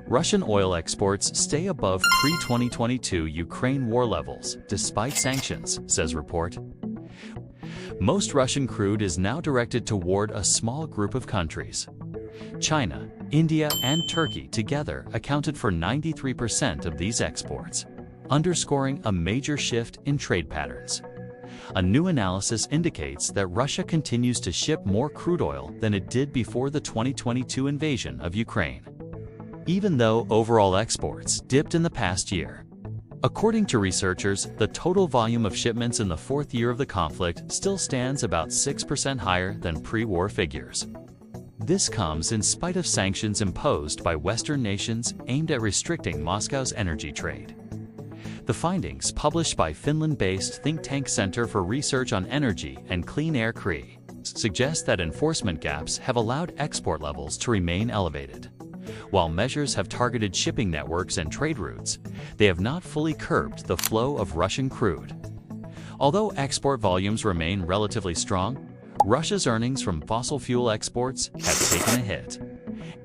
Russian oil exports stay above pre-2022 Ukraine war levels, despite sanctions, says report. Most Russian crude is now directed toward a small group of countries. China, India, and Turkey together accounted for 93% of these exports, underscoring a major shift in trade patterns. A new analysis indicates that Russia continues to ship more crude oil than it did before the 2022 invasion of Ukraine, even though overall exports dipped in the past year. According to researchers, the total volume of shipments in the fourth year of the conflict still stands about 6% higher than pre-war figures. This comes in spite of sanctions imposed by Western nations aimed at restricting Moscow's energy trade. The findings, published by Finland-based think tank Centre for Research on Energy and Clean Air (CRE), suggest that enforcement gaps have allowed export levels to remain elevated. While measures have targeted shipping networks and trade routes, they have not fully curbed the flow of Russian crude. Although export volumes remain relatively strong, Russia's earnings from fossil fuel exports have taken a hit.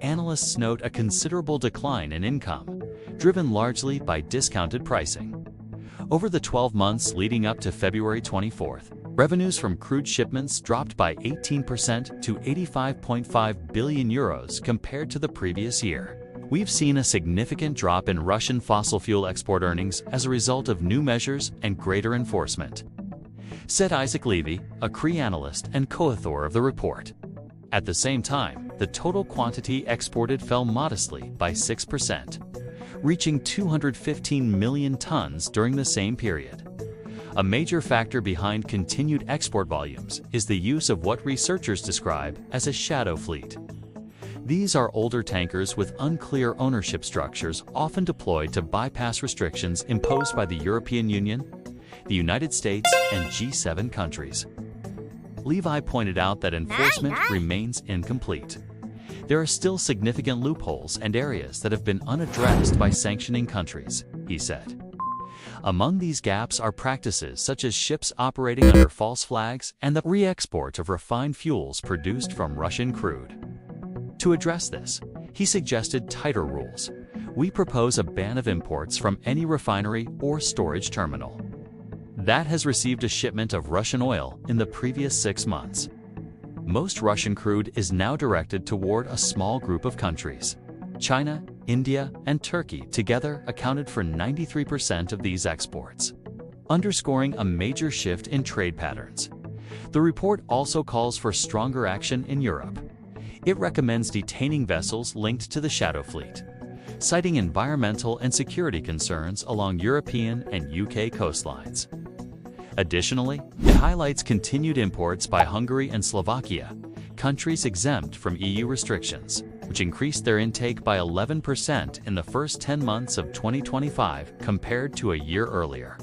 Analysts note a considerable decline in income, driven largely by discounted pricing. Over the 12 months leading up to February 24th, revenues from crude shipments dropped by 18% to 85.5 billion euros compared to the previous year. We've seen a significant drop in Russian fossil fuel export earnings as a result of new measures and greater enforcement, said Isaac Levy, a CRE analyst and co-author of the report. At the same time, the total quantity exported fell modestly by 6%, reaching 215 million tons during the same period. A major factor behind continued export volumes is the use of what researchers describe as a shadow fleet. These are older tankers with unclear ownership structures often deployed to bypass restrictions imposed by the European Union, the United States, and G7 countries. Levi pointed out that enforcement remains incomplete. There are still significant loopholes and areas that have been unaddressed by sanctioning countries, he said. Among these gaps are practices such as ships operating under false flags and the re-export of refined fuels produced from Russian crude. To address this, he suggested tighter rules. We propose a ban of imports from any refinery or storage terminal that has received a shipment of Russian oil in the previous 6 months. Most Russian crude is now directed toward a small group of countries. China, India, and Turkey together accounted for 93% of these exports, underscoring a major shift in trade patterns. The report also calls for stronger action in Europe. It recommends detaining vessels linked to the shadow fleet, citing environmental and security concerns along European and UK coastlines. Additionally, it highlights continued imports by Hungary and Slovakia, countries exempt from EU restrictions, which increased their intake by 11% in the first 10 months of 2025 compared to a year earlier.